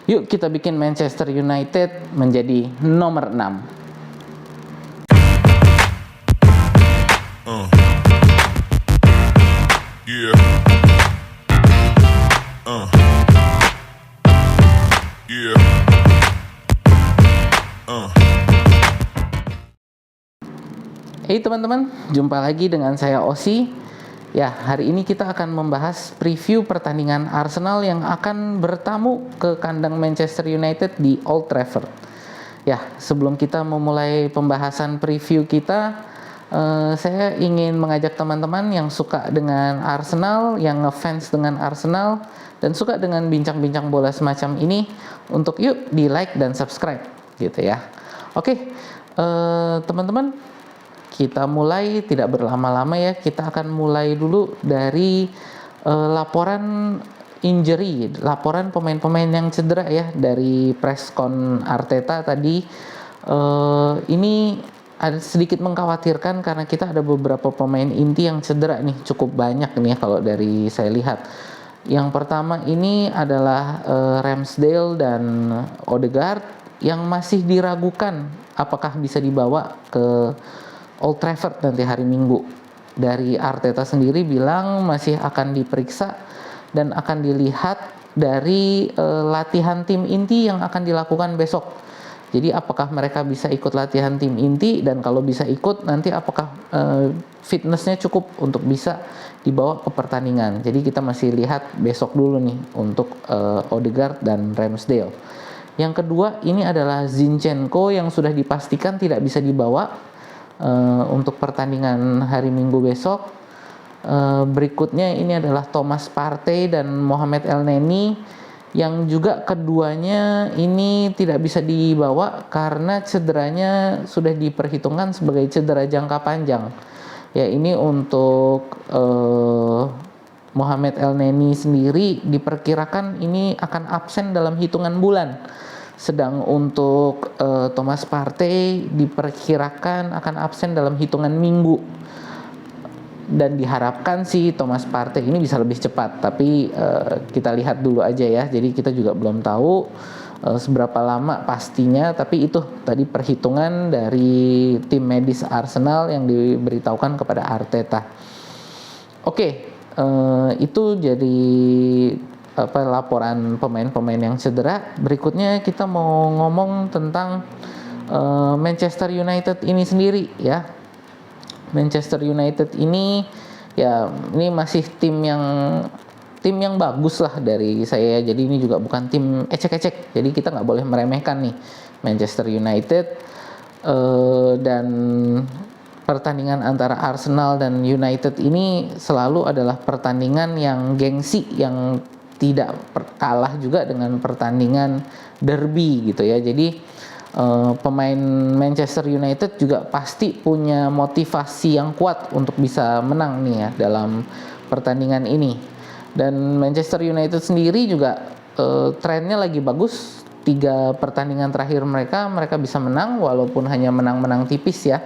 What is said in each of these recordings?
Yuk kita bikin Manchester United menjadi nomor 6. Yeah. Yeah. Hey teman-teman, jumpa lagi dengan saya Osi. Ya, hari ini kita akan membahas preview pertandingan Arsenal yang akan bertamu ke kandang Manchester United di Old Trafford. Ya, sebelum kita memulai pembahasan preview kita, saya ingin mengajak teman-teman yang suka dengan Arsenal, yang ngefans dengan Arsenal, dan suka dengan bincang-bincang bola semacam ini, untuk yuk di like dan subscribe, gitu ya. Oke, teman-teman, kita mulai tidak berlama-lama ya. Kita akan mulai dulu dari laporan injury, laporan pemain-pemain yang cedera ya dari preskon Arteta tadi. Ini ada sedikit mengkhawatirkan karena kita ada beberapa pemain inti yang cedera nih, cukup banyak nih kalau dari saya lihat. Yang pertama ini adalah Ramsdale dan Odegaard yang masih diragukan apakah bisa dibawa ke Old Trafford nanti hari Minggu. Dari Arteta sendiri bilang masih akan diperiksa dan akan dilihat dari latihan tim inti yang akan dilakukan besok. Jadi apakah mereka bisa ikut latihan tim inti, dan kalau bisa ikut nanti apakah fitnessnya cukup untuk bisa dibawa ke pertandingan. Jadi kita masih lihat besok dulu nih untuk Odegaard dan Ramsdale. Yang kedua ini adalah Zinchenko yang sudah dipastikan tidak bisa dibawa untuk pertandingan hari Minggu besok. Berikutnya ini adalah Thomas Partey dan Mohamed Elneny yang juga keduanya ini tidak bisa dibawa karena cederanya sudah diperhitungkan sebagai cedera jangka panjang. Ya, ini untuk Mohamed Elneny sendiri diperkirakan ini akan absen dalam hitungan bulan. Sedang untuk Thomas Partey diperkirakan akan absen dalam hitungan minggu. Dan diharapkan sih Thomas Partey ini bisa lebih cepat, tapi kita lihat dulu aja ya. Jadi kita juga belum tahu seberapa lama pastinya, tapi itu tadi perhitungan dari tim medis Arsenal yang diberitahukan kepada Arteta. Oke, itu jadi laporan pemain-pemain yang cedera. Berikutnya kita mau ngomong tentang Manchester United ini sendiri ya. Manchester United ini ya, ini masih tim yang bagus lah dari saya. Jadi ini juga bukan tim ecek-ecek. Jadi kita nggak boleh meremehkan nih Manchester United. Dan pertandingan antara Arsenal dan United ini selalu adalah pertandingan yang gengsi, yang tidak kalah juga dengan pertandingan derby gitu ya. Jadi pemain Manchester United juga pasti punya motivasi yang kuat untuk bisa menang nih ya dalam pertandingan ini. Dan Manchester United sendiri juga trennya lagi bagus. 3 pertandingan terakhir mereka bisa menang walaupun hanya menang-menang tipis ya.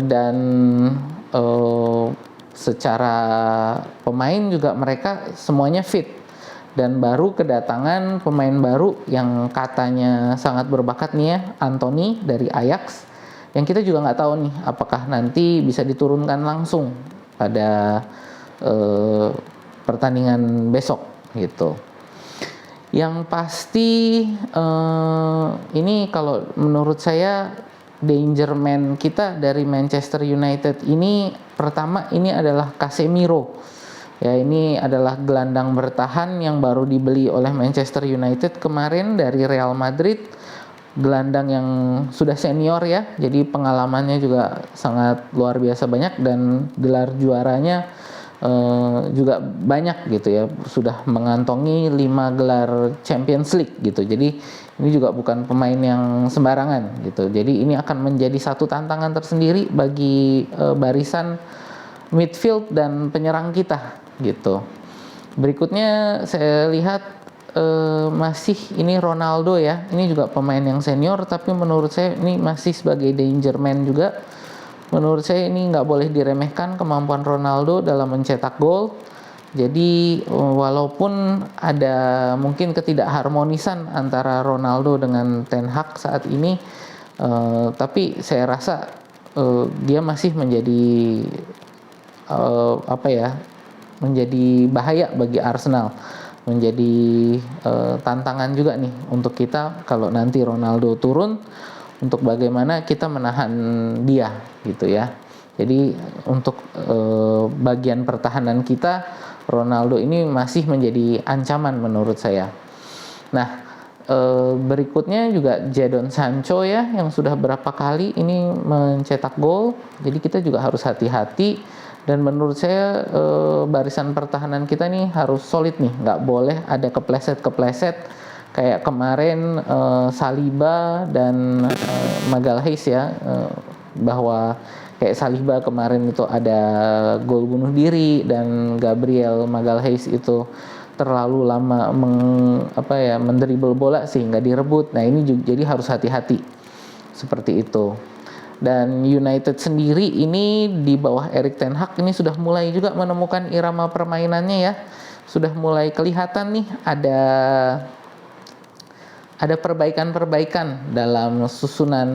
Dan secara pemain juga mereka semuanya fit, dan baru kedatangan pemain baru yang katanya sangat berbakat nih ya, Anthony dari Ajax, yang kita juga nggak tahu nih apakah nanti bisa diturunkan langsung pada pertandingan besok gitu. Yang pasti ini kalau menurut saya danger man kita dari Manchester United ini, pertama ini adalah Casemiro. Ya, ini adalah gelandang bertahan yang baru dibeli oleh Manchester United kemarin dari Real Madrid. Gelandang yang sudah senior ya, jadi pengalamannya juga sangat luar biasa banyak, dan gelar juaranya juga banyak gitu ya. Sudah mengantongi 5 gelar Champions League gitu. Jadi ini juga bukan pemain yang sembarangan gitu. Jadi ini akan menjadi satu tantangan tersendiri bagi barisan midfield dan penyerang kita gitu. Berikutnya saya lihat masih ini Ronaldo ya. Ini juga pemain yang senior, tapi menurut saya ini masih sebagai danger man juga. Menurut saya ini nggak boleh diremehkan kemampuan Ronaldo dalam mencetak gol. Jadi walaupun ada mungkin ketidakharmonisan antara Ronaldo dengan Ten Hag saat ini, tapi saya rasa dia masih menjadi menjadi bahaya bagi Arsenal, menjadi tantangan juga nih untuk kita kalau nanti Ronaldo turun, untuk bagaimana kita menahan dia gitu ya. Jadi untuk bagian pertahanan kita, Ronaldo ini masih menjadi ancaman menurut saya. Nah, berikutnya juga Jadon Sancho ya, yang sudah berapa kali ini mencetak gol. Jadi kita juga harus hati-hati, dan menurut saya barisan pertahanan kita nih harus solid nih, nggak boleh ada kepleset-kepleset kayak kemarin Saliba dan Magalhaes ya, bahwa kayak Saliba kemarin itu ada gol bunuh diri dan Gabriel Magalhaes itu terlalu lama mendribble bola sehingga direbut. Nah ini juga, jadi harus hati-hati seperti itu. Dan United sendiri ini di bawah Erik ten Hag ini sudah mulai juga menemukan irama permainannya ya. Sudah mulai kelihatan nih ada perbaikan-perbaikan dalam susunan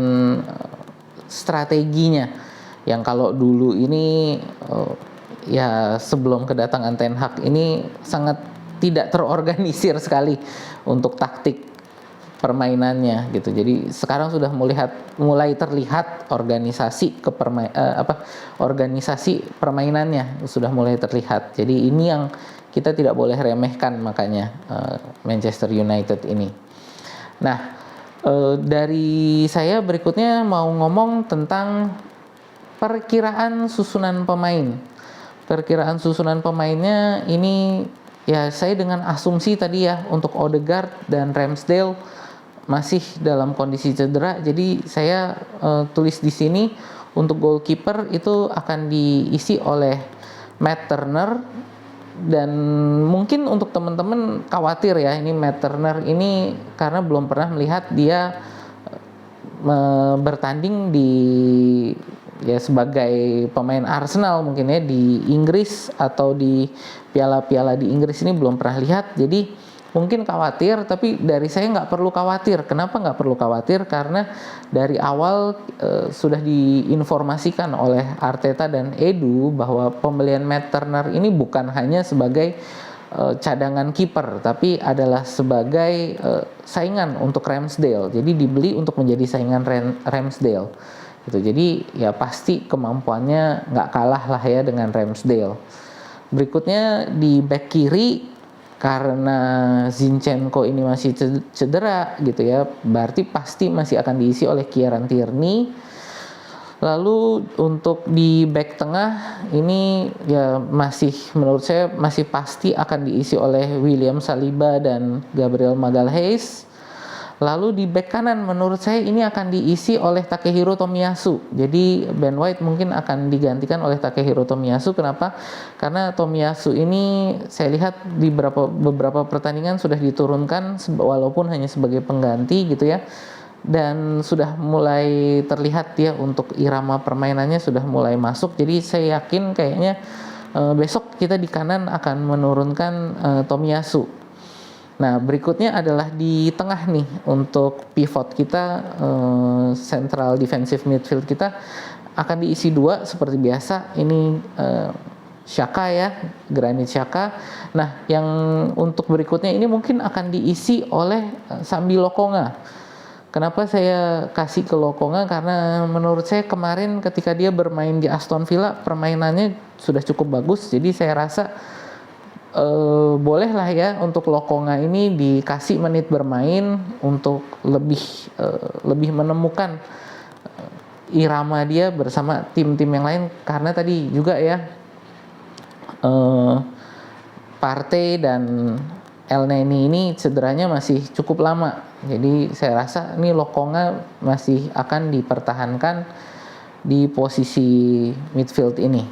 strateginya. Yang kalau dulu ini ya sebelum kedatangan Ten Hag ini sangat tidak terorganisir sekali untuk taktik permainannya gitu. Jadi sekarang sudah mulai terlihat organisasi organisasi permainannya sudah mulai terlihat. Jadi ini yang kita tidak boleh remehkan, makanya Manchester United ini. Nah, dari saya berikutnya mau ngomong tentang perkiraan susunan pemain. Perkiraan susunan pemainnya ini ya, saya dengan asumsi tadi ya, untuk Odegaard dan Ramsdale masih dalam kondisi cedera. Jadi saya tulis di sini untuk goalkeeper itu akan diisi oleh Matt Turner. Dan mungkin untuk teman-teman khawatir ya, ini Matt Turner ini karena belum pernah melihat dia bertanding di ya sebagai pemain Arsenal mungkin ya di Inggris atau di piala-piala di Inggris ini belum pernah lihat. Jadi mungkin khawatir, tapi dari saya nggak perlu khawatir. Kenapa nggak perlu khawatir? Karena dari awal sudah diinformasikan oleh Arteta dan Edu bahwa pembelian Matt Turner ini bukan hanya sebagai cadangan kiper, tapi adalah sebagai saingan untuk Ramsdale. Jadi dibeli untuk menjadi saingan Ramsdale gitu. Jadi ya pasti kemampuannya nggak kalah lah ya dengan Ramsdale. Berikutnya di back kiri, karena Zinchenko ini masih cedera gitu ya, berarti pasti masih akan diisi oleh Kieran Tierney. Lalu untuk di back tengah ini ya masih, menurut saya masih pasti akan diisi oleh William Saliba dan Gabriel Magalhaes. Lalu di back kanan menurut saya ini akan diisi oleh Takehiro Tomiyasu. Jadi Ben White mungkin akan digantikan oleh Takehiro Tomiyasu. Kenapa? Karena Tomiyasu ini saya lihat di beberapa pertandingan sudah diturunkan walaupun hanya sebagai pengganti gitu ya. Dan sudah mulai terlihat ya, untuk irama permainannya sudah mulai masuk. Jadi saya yakin kayaknya besok kita di kanan akan menurunkan Tomiyasu. Nah, berikutnya adalah di tengah nih, untuk pivot kita, central defensive midfield kita akan diisi dua seperti biasa. Ini Xhaka ya, Granit Xhaka. Nah, yang untuk berikutnya ini mungkin akan diisi oleh Sambi Lokonga. Kenapa saya kasih ke Lokonga? Karena menurut saya kemarin ketika dia bermain di Aston Villa, permainannya sudah cukup bagus. Jadi saya rasa bolehlah ya untuk Lokonga ini dikasih menit bermain untuk lebih menemukan irama dia bersama tim-tim yang lain. Karena tadi juga ya Partey dan Elneny ini cederanya masih cukup lama. Jadi saya rasa ini Lokonga masih akan dipertahankan di posisi midfield ini.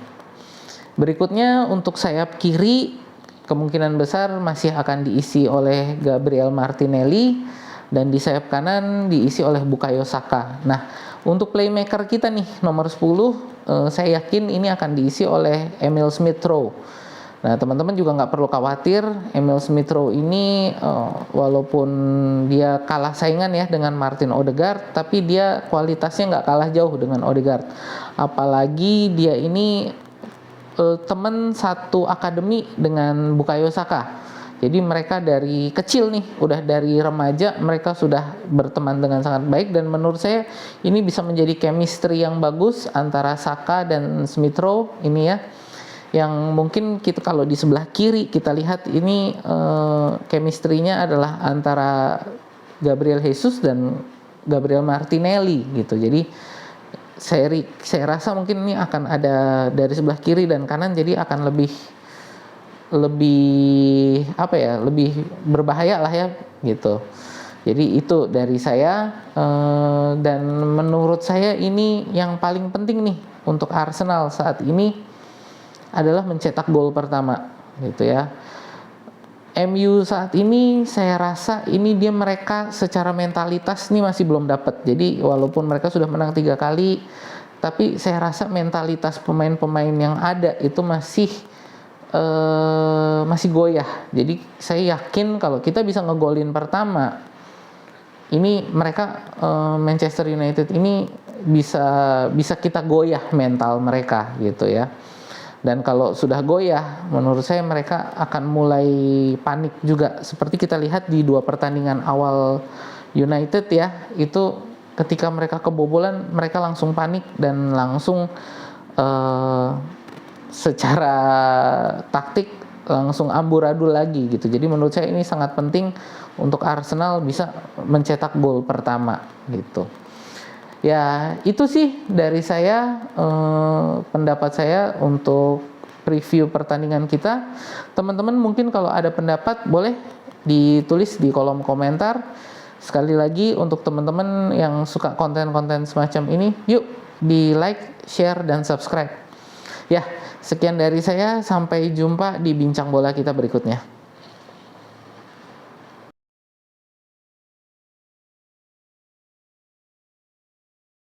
Berikutnya untuk sayap kiri kemungkinan besar masih akan diisi oleh Gabriel Martinelli, dan di sayap kanan diisi oleh Bukayo Saka. Nah, untuk playmaker kita nih nomor 10, saya yakin ini akan diisi oleh Emil Smith Rowe. Nah, teman-teman juga nggak perlu khawatir, Emil Smith Rowe ini walaupun dia kalah saingan ya dengan Martin Odegaard, tapi dia kualitasnya nggak kalah jauh dengan Odegaard. Apalagi dia ini teman satu akademi dengan Bukayo Saka. Jadi mereka dari kecil nih, udah dari remaja mereka sudah berteman dengan sangat baik, dan menurut saya ini bisa menjadi chemistry yang bagus antara Saka dan Smith Rowe ini ya. Yang mungkin kita kalau di sebelah kiri kita lihat ini chemistry-nya adalah antara Gabriel Jesus dan Gabriel Martinelli gitu. Jadi saya rasa mungkin ini akan ada dari sebelah kiri dan kanan, jadi akan lebih apa ya, lebih berbahaya lah ya gitu. Jadi itu dari saya, dan menurut saya ini yang paling penting nih untuk Arsenal saat ini adalah mencetak gol pertama gitu ya. MU saat ini saya rasa ini mereka secara mentalitas nih masih belum dapat. Jadi walaupun mereka sudah menang 3 kali, tapi saya rasa mentalitas pemain-pemain yang ada itu masih goyah. Jadi saya yakin kalau kita bisa ngegolin pertama, ini mereka Manchester United ini bisa kita goyah mental mereka gitu ya. Dan kalau sudah goyah, menurut saya mereka akan mulai panik juga. Seperti kita lihat di 2 pertandingan awal United ya, itu ketika mereka kebobolan, mereka langsung panik dan langsung secara taktik langsung amburadul lagi gitu. Jadi menurut saya ini sangat penting untuk Arsenal bisa mencetak gol pertama gitu. Ya itu sih dari saya, pendapat saya untuk preview pertandingan kita. Teman-teman mungkin kalau ada pendapat boleh ditulis di kolom komentar. Sekali lagi untuk teman-teman yang suka konten-konten semacam ini, yuk di like, share, dan subscribe. Ya, sekian dari saya, sampai jumpa di bincang bola kita berikutnya.